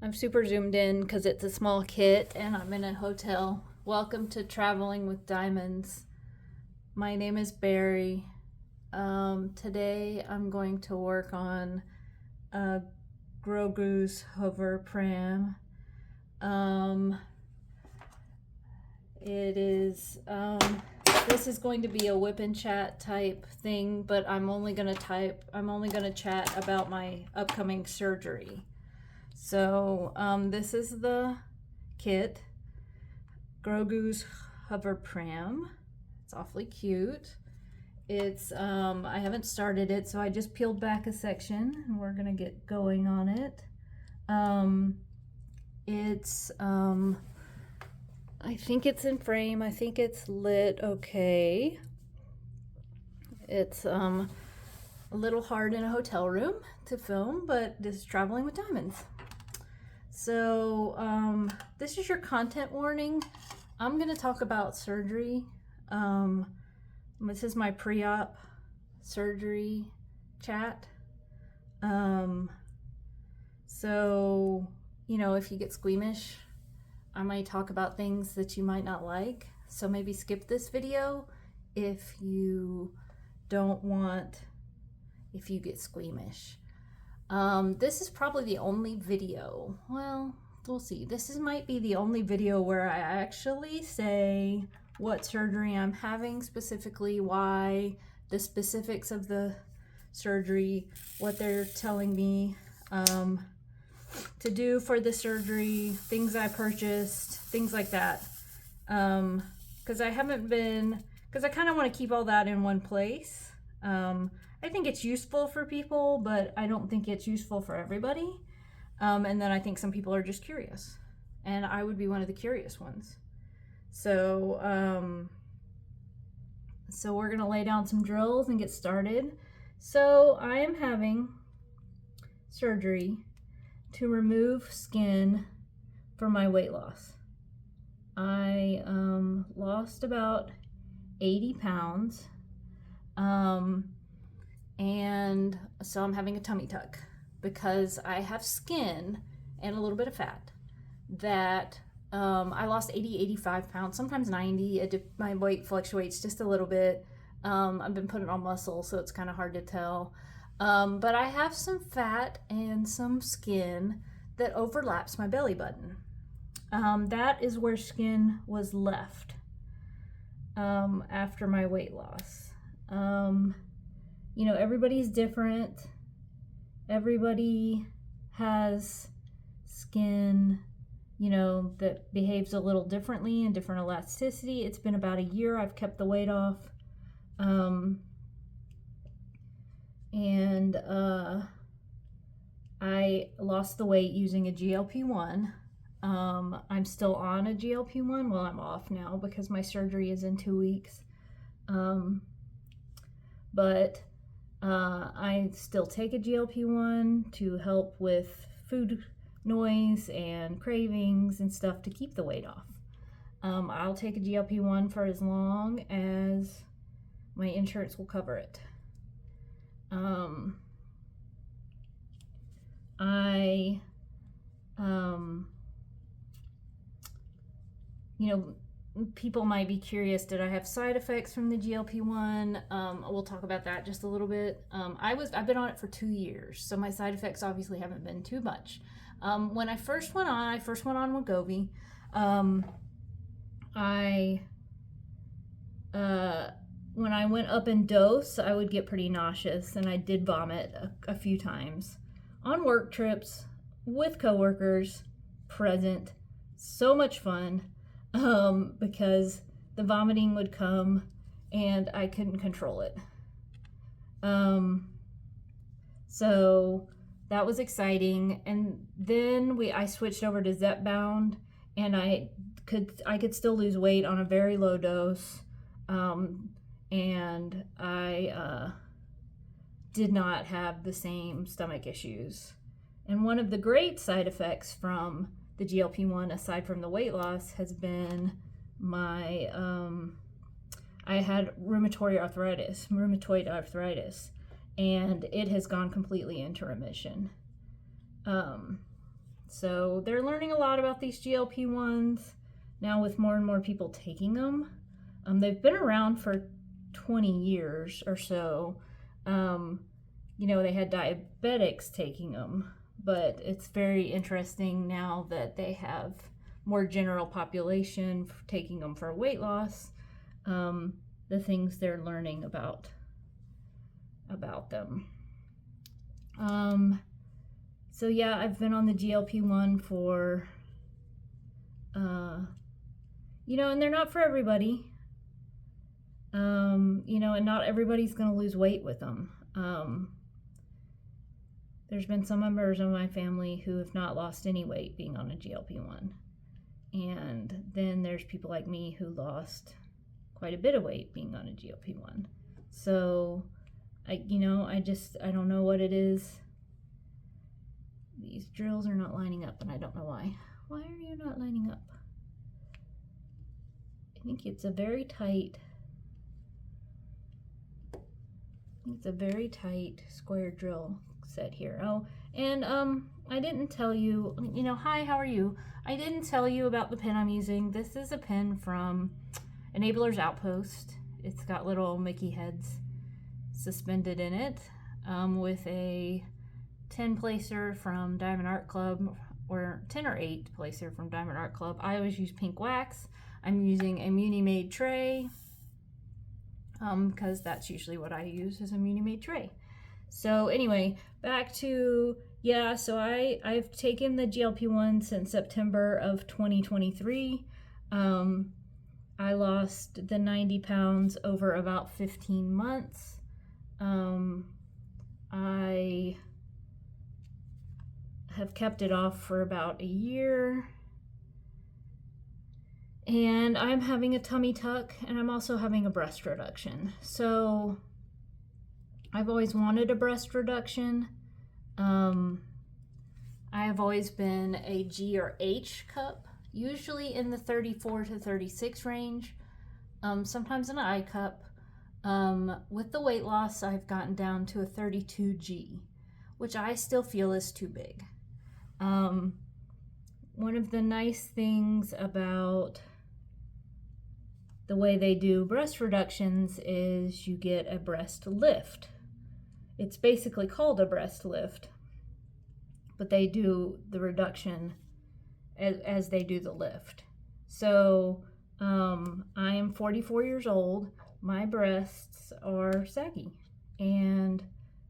I'm super zoomed in because it's a small kit and I'm in a hotel. Welcome to Traveling with Diamonds. My name is Barry. Today I'm going to work on a Grogu's hover pram. This is going to be a whip and chat type thing, but I'm only going to chat about my upcoming surgery. So this is the kit, Grogu's hover pram. It's awfully cute. It's I haven't started it, so I just peeled back a section and we're gonna get going on it. I think it's in frame. I think it's lit okay. It's a little hard in a hotel room to film, but this is Traveling with Diamonds. So this is your content warning. I'm gonna talk about surgery. This is my pre-op surgery chat. So, you know, if you get squeamish, I might talk about things that you might not like. So maybe skip this video if you get squeamish. This is probably the only video, well, we'll see. Might be the only video where I actually say what surgery I'm having specifically, why, the specifics of the surgery, what they're telling me to do for the surgery, things I purchased, things like that. Because I kind of want to keep all that in one place. I think it's useful for people, but I don't think it's useful for everybody. And then I think some people are just curious, and I would be one of the curious ones. So we're gonna lay down some drills and get started. So I am having surgery to remove skin for my weight loss. I lost about 80 pounds. And so I'm having a tummy tuck because I have skin and a little bit of fat that I lost 85 pounds, sometimes 90. My weight fluctuates just a little bit. I've been putting on muscle, so it's kind of hard to tell. But I have some fat and some skin that overlaps my belly button. That is where skin was left after my weight loss. You know, everybody's different. Everybody has skin, you know, that behaves a little differently and different elasticity. It's been about a year I've kept the weight off. I lost the weight using a GLP-1. I'm still on a GLP-1. Well, I'm off now because my surgery is in 2 weeks. But I still take a GLP-1 to help with food noise and cravings and stuff to keep the weight off. I'll take a GLP-1 for as long as my insurance will cover it. You know, people might be curious, did I have side effects from the GLP-1? We'll talk about that just a little bit. I've been on it for 2 years, so my side effects obviously haven't been too much. When I first went on Wegovy. When I went up in dose, I would get pretty nauseous, and I did vomit a few times on work trips with coworkers present. So much fun. Because the vomiting would come and I couldn't control it. So that was exciting. And then I switched over to Zepbound, and I could still lose weight on a very low dose. And I did not have the same stomach issues. And one of the great side effects from the GLP-1, aside from the weight loss, has been my I had rheumatoid arthritis, and it has gone completely into remission. So they're learning a lot about these GLP-1s now with more and more people taking them. They've been around for 20 years or so. You know, they had diabetics taking them, but it's very interesting now that they have more general population taking them for weight loss. The things they're learning about them. So yeah, I've been on the GLP-1 for, you know, and they're not for everybody. You know, and not everybody's going to lose weight with them. There's been some members of my family who have not lost any weight being on a GLP-1. And then there's people like me who lost quite a bit of weight being on a GLP-1. So, I don't know what it is. These drills are not lining up, and I don't know why. Why are you not lining up? I think it's a very tight square drill set here. Oh, and I didn't tell you, hi, how are you? I didn't tell you about the pen I'm using. This is a pen from Enabler's Outpost. It's got little Mickey heads suspended in it, with a 10 placer from Diamond Art Club, or 10 or 8 placer from Diamond Art Club. I always use pink wax. I'm using a Muni-made tray, because that's usually what I use, is a Muni-made tray. So anyway, back to, yeah, so I've taken the GLP-1 since September of 2023. I lost the 90 pounds over about 15 months. I have kept it off for about a year. And I'm having a tummy tuck, and I'm also having a breast reduction. So I've always wanted a breast reduction. I have always been a G or H cup, usually in the 34 to 36 range, sometimes an I cup. With the weight loss, I've gotten down to a 32G, which I still feel is too big. One of the nice things about the way they do breast reductions is you get a breast lift. It's basically called a breast lift, but they do the reduction as they do the lift. So I am 44 years old. My breasts are saggy and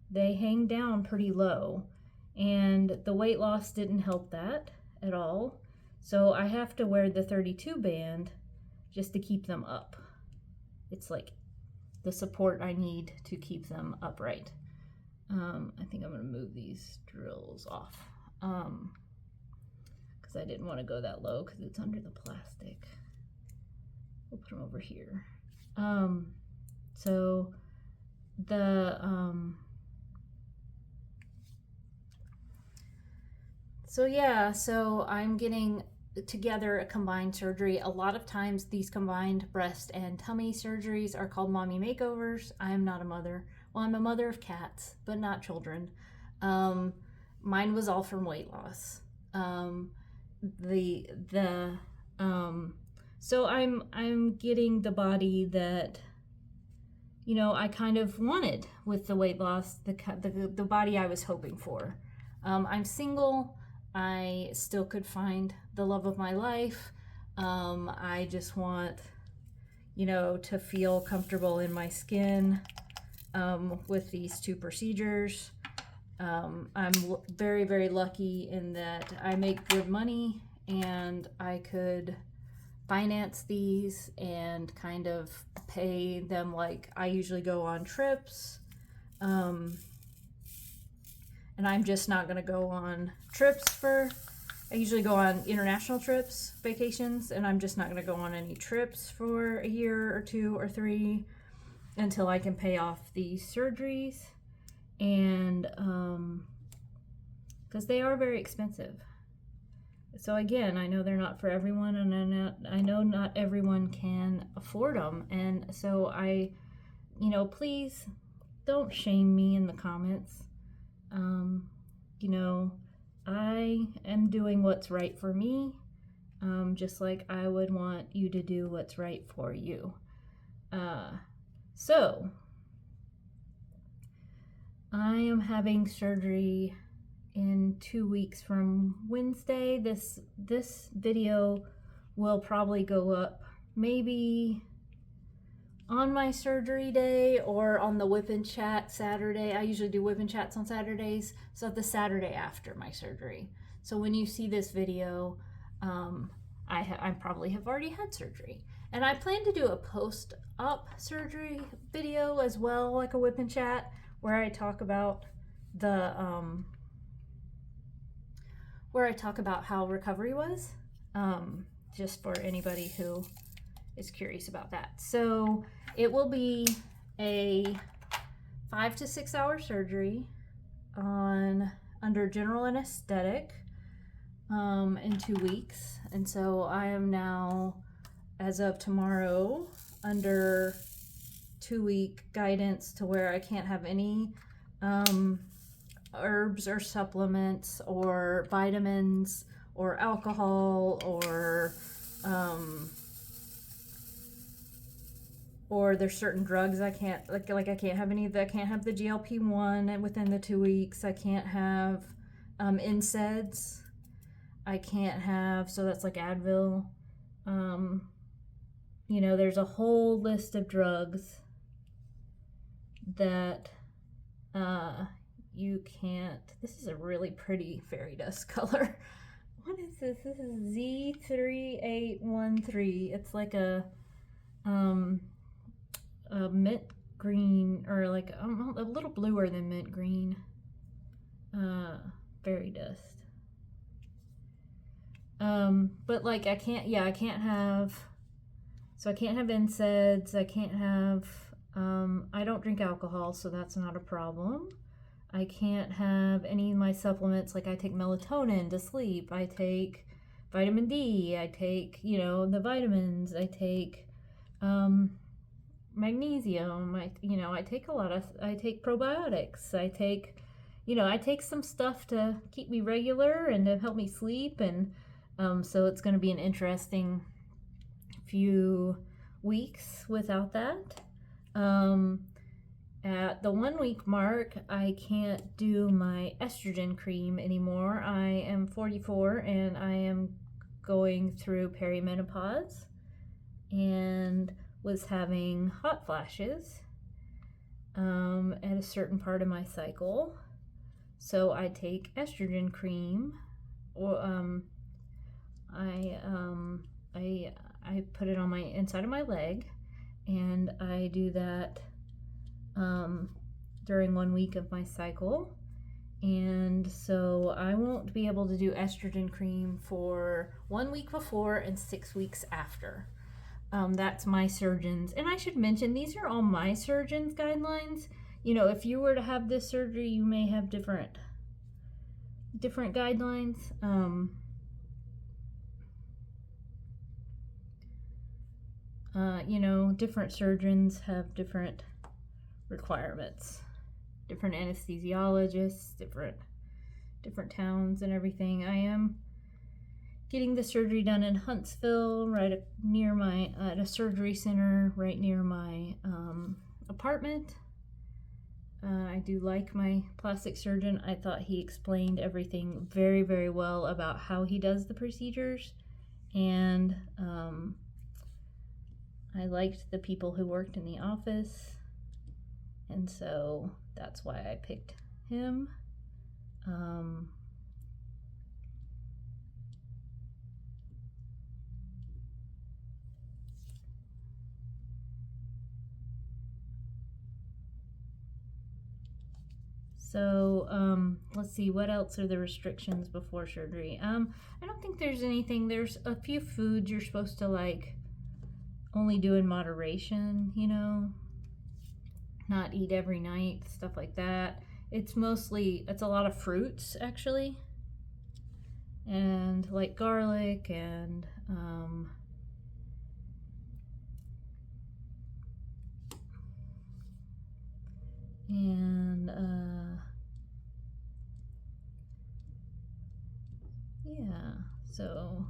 they hang down pretty low, and the weight loss didn't help that at all. So I have to wear the 32 band just to keep them up. It's like the support I need to keep them upright. I think I'm going to move these drills off, because I didn't want to go that low because it's under the plastic. We'll put them over here. So I'm getting together a combined surgery. A lot of times these combined breast and tummy surgeries are called mommy makeovers. I am not a mother. Well, I'm a mother of cats, but not children. Mine was all from weight loss. So I'm getting the body that, I kind of wanted with the weight loss, the body I was hoping for. I'm single. I still could find the love of my life. I just want, to feel comfortable in my skin with these 2 procedures. I'm very, very lucky in that I make good money, and I could finance these and kind of pay them. Like, I usually go on trips, and I'm just not going to go on trips I usually go on international trips, vacations, and I'm just not going to go on any trips for a year or 2 or 3 until I can pay off these surgeries. And because they are very expensive. So again, I know they're not for everyone, and I know not everyone can afford them. And so please don't shame me in the comments. I am doing what's right for me, just like I would want you to do what's right for you. So I am having surgery in 2 weeks from Wednesday. This video will probably go up maybe on my surgery day or on the WIP and Chat Saturday. I usually do WIP and Chats on Saturdays, so the Saturday after my surgery. So when you see this video, I probably have already had surgery. And I plan to do a post-op surgery video as well, like a WIP and Chat, where I talk about the how recovery was, just for anybody who is curious about that. So it will be a 5 to 6 hour surgery under general anesthetic in 2 weeks. And so I am now, as of tomorrow, under 2-week guidance to where I can't have any herbs or supplements or vitamins or alcohol or there's certain drugs I can't, like I can't have any of that. I can't have the GLP-1 within the 2 weeks. I can't have NSAIDs. I can't have, so that's like Advil. You know, there's a whole list of drugs that you can't. This is a really pretty fairy dust color. What is this? This is Z3813. It's like a mint green, or like a little bluer than mint green fairy dust. But like I can't have NSAIDs. I can't have I don't drink alcohol, so that's not a problem. I can't have any of my supplements. Like I take melatonin to sleep. I take vitamin D. I take, you know, the vitamins. I take magnesium. I take I take probiotics. I take some stuff to keep me regular and to help me sleep. And so it's going to be an interesting few weeks without that. At the 1 week mark, I can't do my estrogen cream anymore. I am 44 and I am going through perimenopause and was having hot flashes at a certain part of my cycle. So I take estrogen cream, or I put it on my inside of my leg, and I do that during 1 week of my cycle. And so I won't be able to do estrogen cream for 1 week before and 6 weeks after. That's my surgeon's. And I should mention, these are all my surgeon's guidelines. You know, if you were to have this surgery, you may have different guidelines. You know, different surgeons have different requirements, different anesthesiologists, different towns and everything. I am getting the surgery done in Huntsville, right near at a surgery center right near my apartment. I do like my plastic surgeon. I thought he explained everything very, very well about how he does the procedures, and I liked the people who worked in the office, and so that's why I picked him. So let's see, what else are the restrictions before surgery? I don't think there's anything. There's a few foods you're supposed to like only do in moderation, you know, not eat every night, stuff like that. It's a lot of fruits actually, and like garlic and yeah, so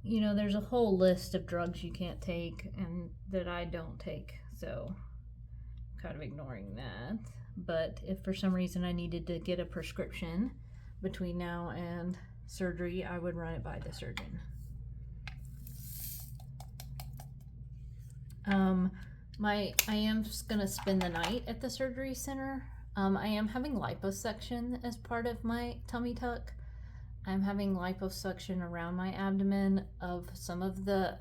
you know, there's a whole list of drugs you can't take and that I don't take, so I'm kind of ignoring that. But if for some reason I needed to get a prescription between now and surgery, I would run it by the surgeon. I am just gonna spend the night at the surgery center. I am having liposuction as part of my tummy tuck. I'm having liposuction around my abdomen of some of the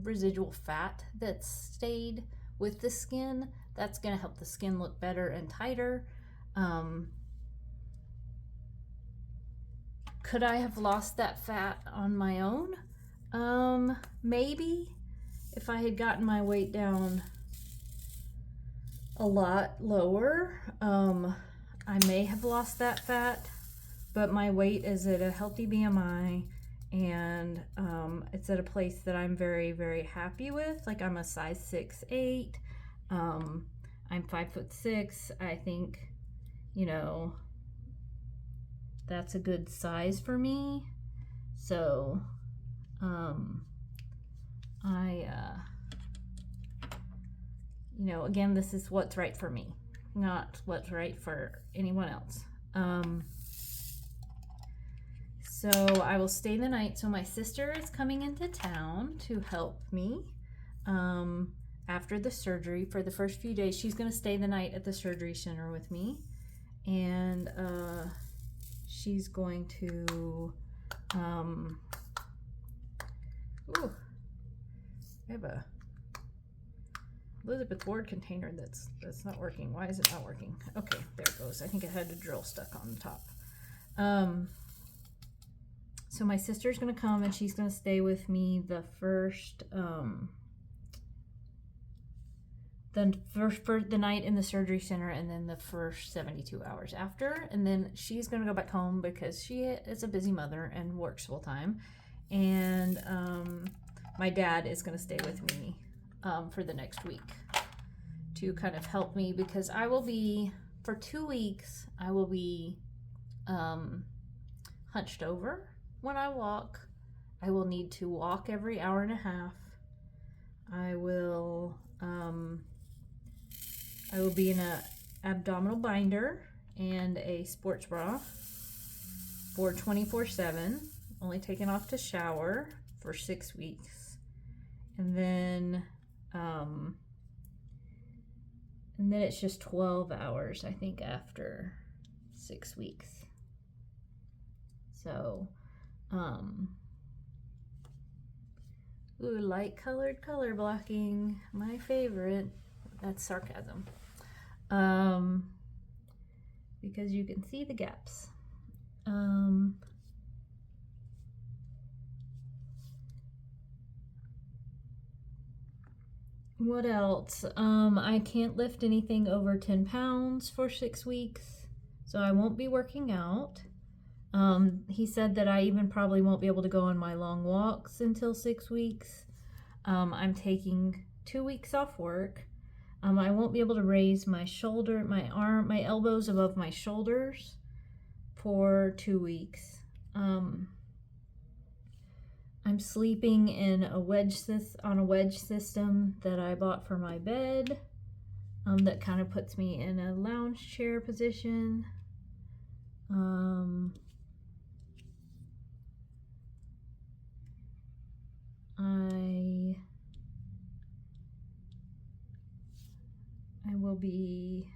residual fat that's stayed with the skin. That's gonna help the skin look better and tighter. Could I have lost that fat on my own? Maybe. If I had gotten my weight down a lot lower, I may have lost that fat, but my weight is at a healthy BMI, and it's at a place that I'm very, very happy with. Like, I'm a size 6'8", I'm 5'6". I think, you know, that's a good size for me. So, you know, again, this is what's right for me, not what's right for anyone else. So I will stay the night. So my sister is coming into town to help me after the surgery for the first few days. She's going to stay the night at the surgery center with me, and she's going to ooh, I have a Elizabeth Ward container that's not working. Why is it not working? Okay, there it goes. I think it had a drill stuck on the top. So my sister's gonna come and she's gonna stay with me the first the night in the surgery center, and then the first 72 hours after, and then she's gonna go back home because she is a busy mother and works full time, and my dad is gonna stay with me for the next week to kind of help me, because I will be, for 2 weeks, I will be hunched over when I walk. I will need to walk every hour and a half. I will be in a abdominal binder and a sports bra for 24/7, only taking off to shower for 6 weeks. And then it's just 12 hours, I think, after 6 weeks. So, ooh, light colored color blocking, my favorite. That's sarcasm. Because you can see the gaps. What else? I can't lift anything over 10 pounds for 6 weeks, so I won't be working out. He said that I even probably won't be able to go on my long walks until 6 weeks. I'm taking 2 weeks off work. I won't be able to raise my shoulder, my arm, my elbows above my shoulders for 2 weeks. I'm sleeping in a wedge system that I bought for my bed, that kind of puts me in a lounge chair position. I will be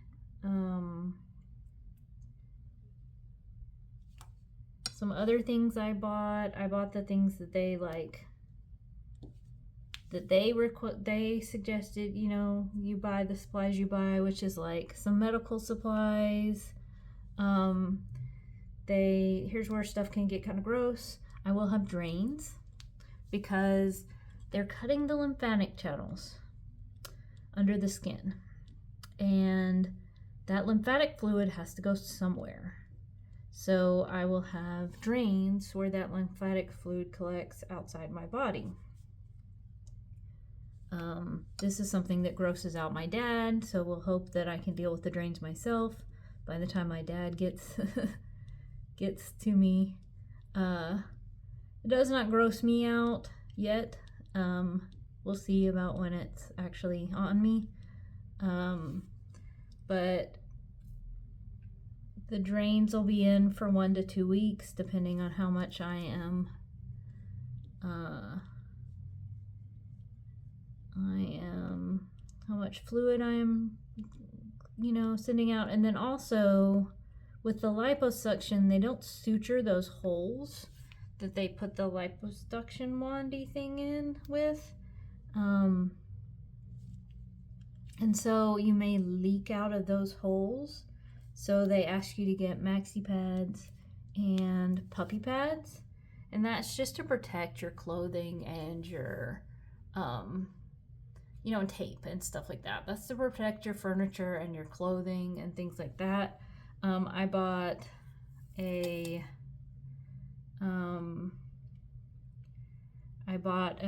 some other things I bought the things that they like, that they suggested, you know, you buy the supplies you buy, which is like some medical supplies. Here's where stuff can get kind of gross. I will have drains because they're cutting the lymphatic channels under the skin, and that lymphatic fluid has to go somewhere. So I will have drains where that lymphatic fluid collects outside my body. This is something that grosses out my dad, so we'll hope that I can deal with the drains myself by the time my dad gets gets to me. It does not gross me out yet. We'll see about when it's actually on me. But the drains will be in for 1 to 2 weeks, depending on how much I am how much fluid I am, sending out. And then also with the liposuction, they don't suture those holes that they put the liposuction wandy thing in with. And so you may leak out of those holes. So they ask you to get maxi pads and puppy pads. And that's just to protect your clothing and your, tape and stuff like that. That's to protect your furniture and your clothing and things like that. I bought a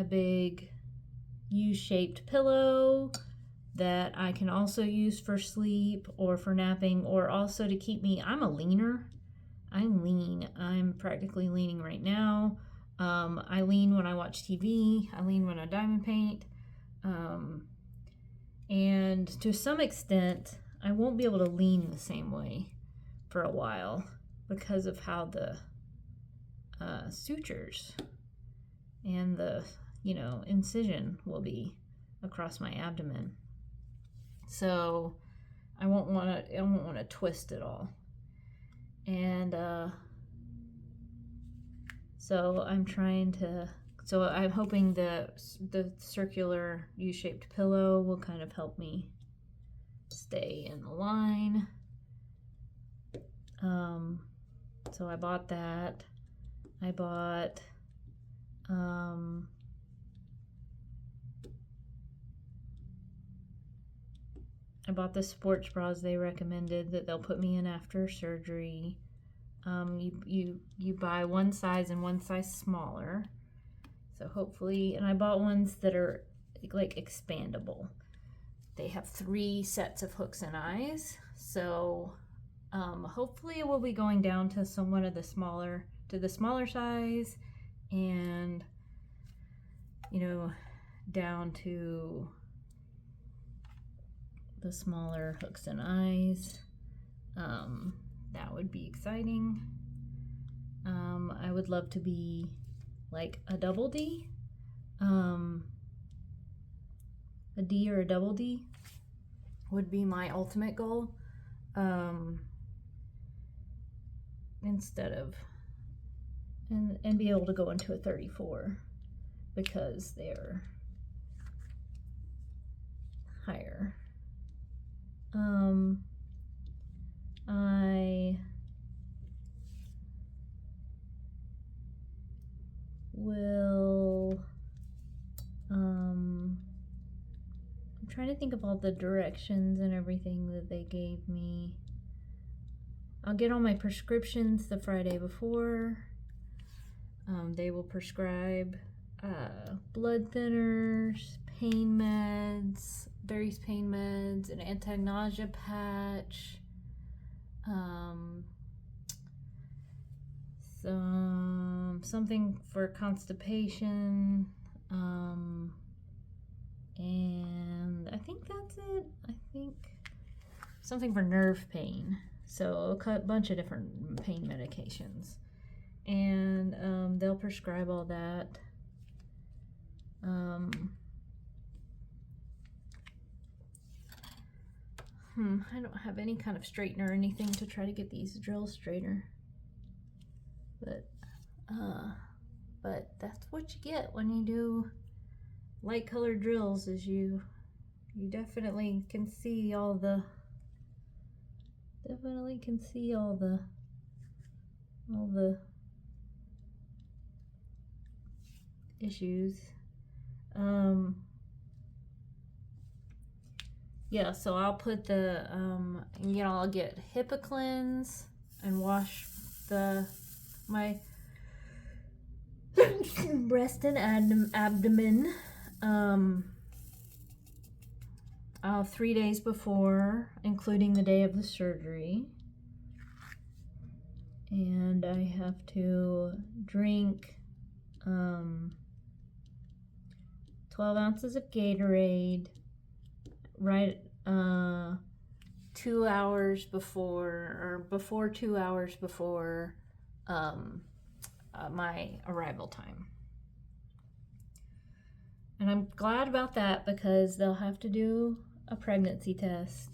big U-shaped pillow that I can also use for sleep or for napping, or also to keep me. I'm a leaner. I'm lean. I'm practically leaning right now. I lean when I watch TV. I lean when I diamond paint. And to some extent, I won't be able to lean the same way for a while because of how the sutures and the incision will be across my abdomen. So I won't want to twist it all. And so I'm hoping the circular U-shaped pillow will kind of help me stay in the line. So I bought that. I bought the sports bras they recommended that they'll put me in after surgery. You buy one size and one size smaller. So hopefully, and I bought ones that are like expandable. They have 3 sets of hooks and eyes. So hopefully we'll be going down to the smaller size, and down to the smaller hooks and eyes. That would be exciting. I would love to be like a double D. A D or a double D would be my ultimate goal. Instead of and be able to go into a 34 because they're higher. I will I'm trying to think of all the directions and everything that they gave me. I'll get all my prescriptions the Friday before. They will prescribe blood thinners, pain meds, various pain meds, an anti-nausea patch, something for constipation, and I think that's it. I think something for nerve pain. So a bunch of different pain medications, and they'll prescribe all that. I don't have any kind of straightener or anything to try to get these drills straighter. But that's what you get when you do light colored drills, is you definitely can see all the issues. Yeah, so I'll put the I'll get HIPAA cleanse and wash my breast and abdomen. 3 days before, including the day of the surgery. And I have to drink 12 ounces of Gatorade right 2 hours before, or before 2 hours before my arrival time. And I'm glad about that because they'll have to do a pregnancy test.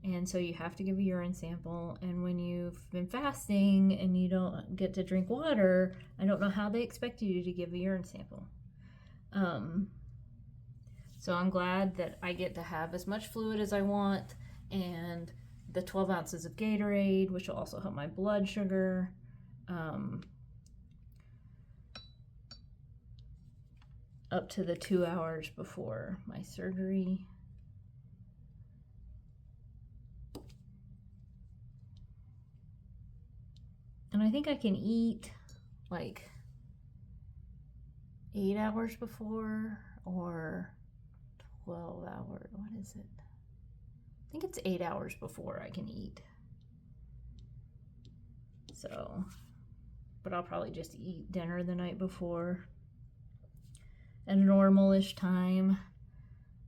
And so you have to give a urine sample. And when you've been fasting and you don't get to drink water, I don't know how they expect you to give a urine sample. So I'm glad that I get to have as much fluid as I want, and the 12 ounces of Gatorade, which will also help my blood sugar. Up to the 2 hours before my surgery. And I think I can eat like 8 hours before, or 12 hours. What is it? I think it's 8 hours before I can eat. So, but I'll probably just eat dinner the night before at a normal-ish time.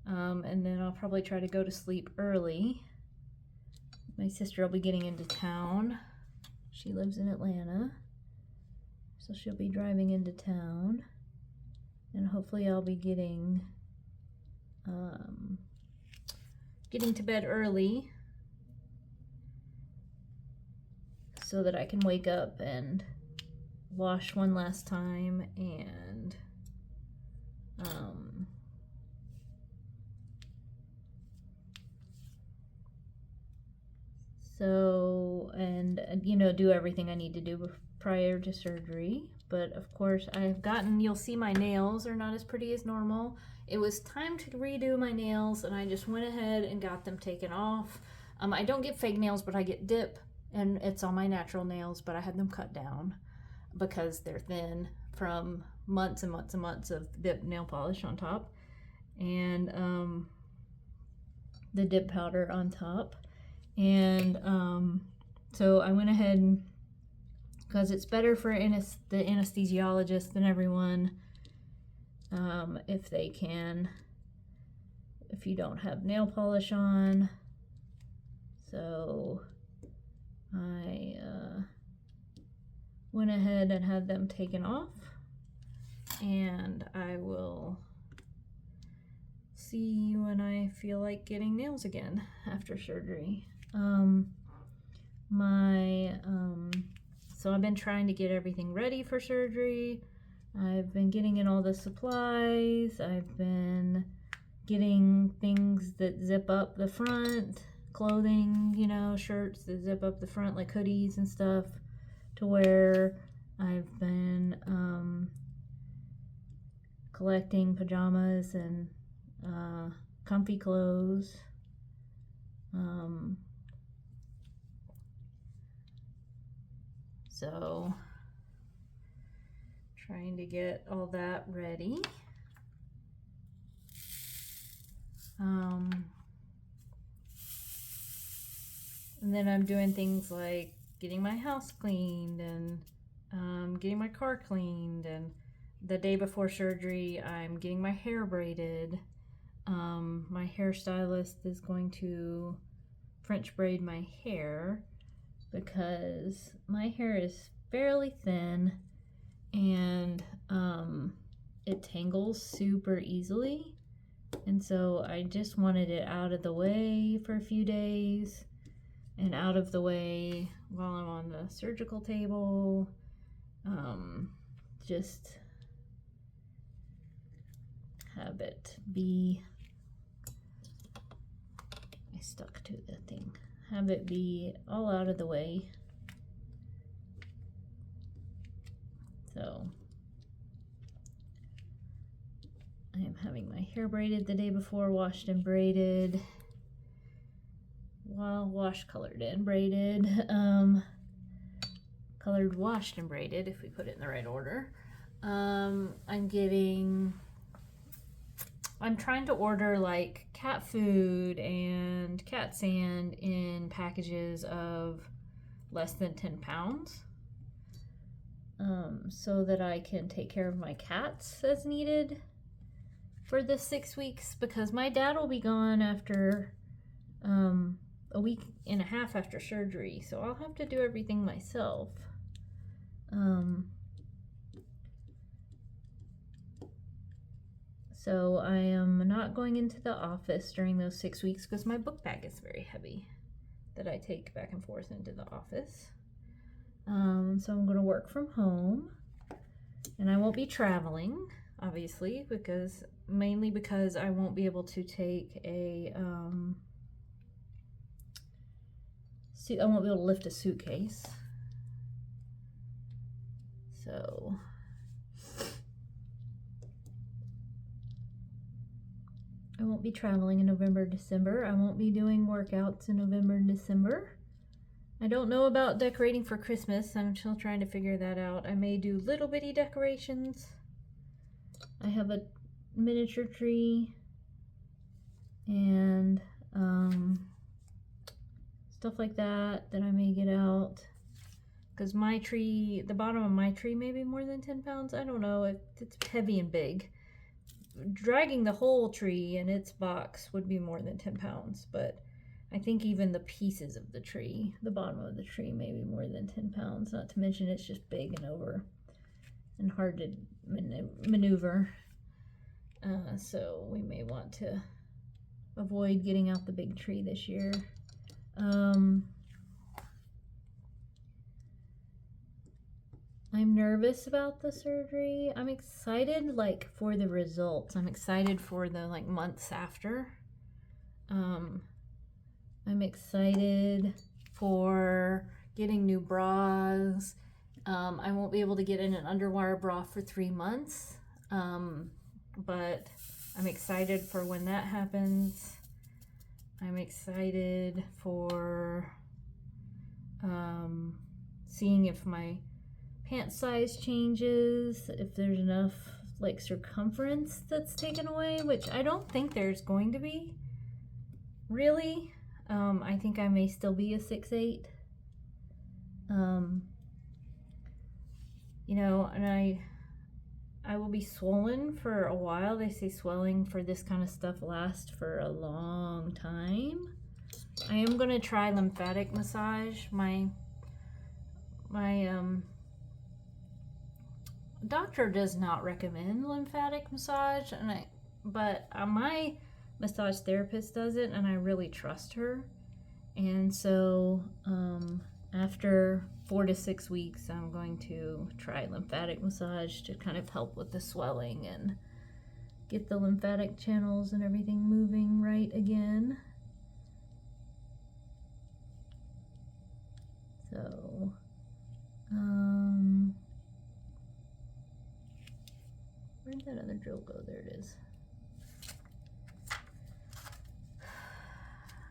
And then I'll probably try to go to sleep early. My sister will be getting into town. She lives in Atlanta, so she'll be driving into town. And hopefully I'll be getting to bed early so that I can wake up and wash one last time and do everything I need to do prior to surgery. But of course you'll see my nails are not as pretty as normal. It was time to redo my nails and I just went ahead and got them taken off. I don't get fake nails, but I get dip, and it's on my natural nails, but I had them cut down because they're thin from months and months and months of dip nail polish on top, and the dip powder on top. And so I went ahead, because it's better for the anesthesiologist and everyone if you don't have nail polish on. So I went ahead and had them taken off, and I will see when I feel like getting nails again after surgery. So I've been trying to get everything ready for surgery. I've been getting in all the supplies. I've been getting things that zip up the front, clothing, shirts that zip up the front, like hoodies and stuff, to wear. I've been collecting pajamas and comfy clothes. So trying to get all that ready. And then I'm doing things like getting my house cleaned and getting my car cleaned. And the day before surgery, I'm getting my hair braided. My hairstylist is going to French braid my hair because my hair is fairly thin and it tangles super easily. And so I just wanted it out of the way for a few days and out of the way while I'm on the surgical table. Just have it be, I stuck to the thing, have it be all out of the way. So I am having my hair braided the day before, washed and braided. Well, washed, colored, and braided. Colored, washed, and braided, if we put it in the right order. I'm getting I'm trying to order like cat food and cat sand in packages of less than 10 pounds. So that I can take care of my cats as needed for the 6 weeks, because my dad will be gone after a week and a half after surgery, so I'll have to do everything myself. So I am not going into the office during those 6 weeks because my book bag is very heavy that I take back and forth into the office. So I'm going to work from home, and I won't be traveling, obviously, mainly because I won't be able to take I won't be able to lift a suitcase. So I won't be traveling in November, December. I won't be doing workouts in November and December. I don't know about decorating for Christmas. I'm still trying to figure that out. I may do little bitty decorations. I have a miniature tree and stuff like that I may get out. Because my tree, the bottom of my tree may be more than 10 pounds. I don't know. It's heavy and big. Dragging the whole tree in its box would be more than 10 pounds, but I think even the pieces of the tree, the bottom of the tree, may be more than 10 pounds. Not to mention it's just big and over and hard to maneuver. So we may want to avoid getting out the big tree this year. I'm nervous about the surgery. I'm excited for the results. I'm excited for the months after. I'm excited for getting new bras. I won't be able to get in an underwire bra for 3 months, but I'm excited for when that happens. I'm excited for seeing if my pant size changes, if there's enough circumference that's taken away, which I don't think there's going to be, really. I think I may still be a 6'8". And I will be swollen for a while. They say swelling for this kind of stuff lasts for a long time. I am going to try lymphatic massage. My doctor does not recommend lymphatic massage, but my massage therapist does it, and I really trust her. And so after 4 to 6 weeks, I'm going to try lymphatic massage to kind of help with the swelling and get the lymphatic channels and everything moving right again. So where'd that other drill go? There it is.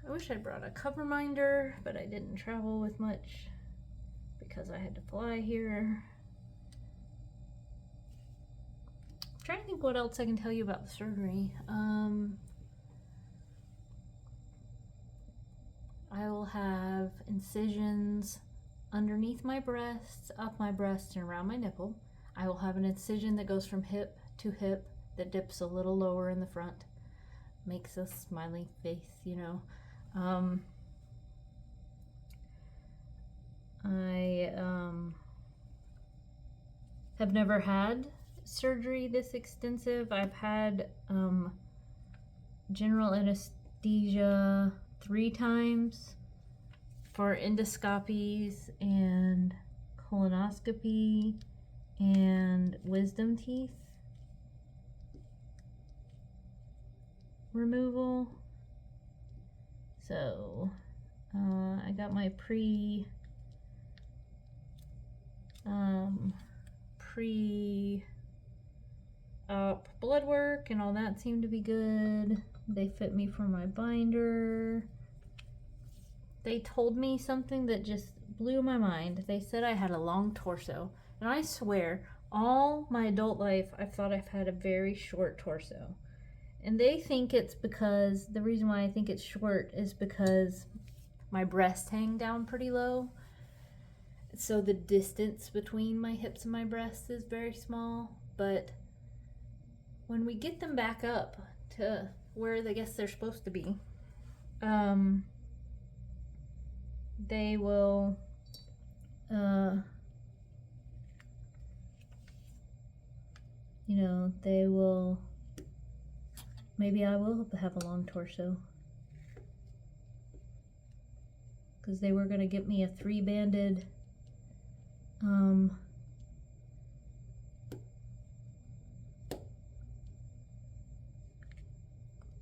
I wish I'd brought a cover minder, but I didn't travel with much because I had to fly here. I'm trying to think what else I can tell you about the surgery. I will have incisions underneath my breasts, up my breast, and around my nipple. I will have an incision that goes from hip to hip that dips a little lower in the front. Makes a smiley face, I have never had surgery this extensive. I've had general anesthesia 3 times for endoscopies and colonoscopy and wisdom teeth removal. So I got my pre-op blood work, and all that seemed to be good. They fit me for my binder. They told me something that just blew my mind. They said I had a long torso, and I swear all my adult life I've thought I've had a very short torso. And they think it's because, the reason why I think it's short is because my breasts hang down pretty low. So the distance between my hips and my breasts is very small. But when we get them back up to where I guess they're supposed to be, they will you know, they will, maybe I will have a long torso, because they were going to get me a 3-banded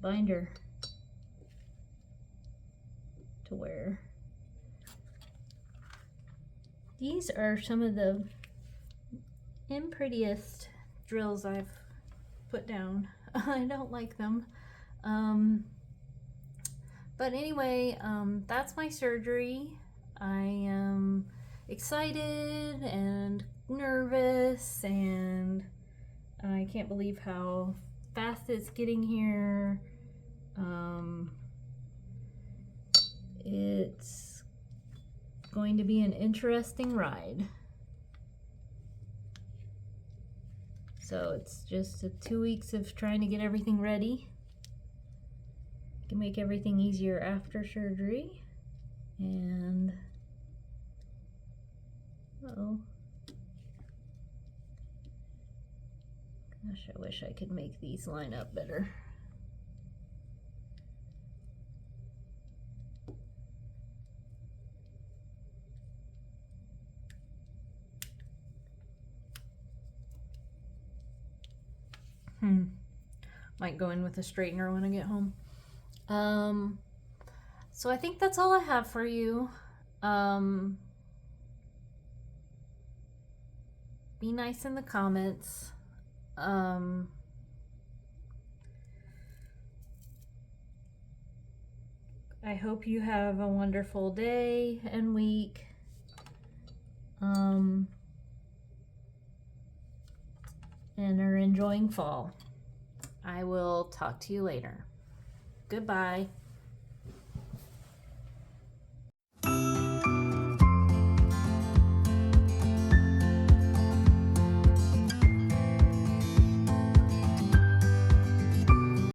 binder to wear. These are some of the prettiest drills I've put down. I don't like them. But anyway, that's my surgery. I am excited and nervous, and I can't believe how fast it's getting here. It's going to be an interesting ride. So it's just 2 weeks of trying to get everything ready. I can make everything easier after surgery. And uh-oh. Gosh, I wish I could make these line up better. Might go in with a straightener when I get home. So I think that's all I have for you. Be nice in the comments. I hope you have a wonderful day and week. And are enjoying fall. I will talk to you later. Goodbye.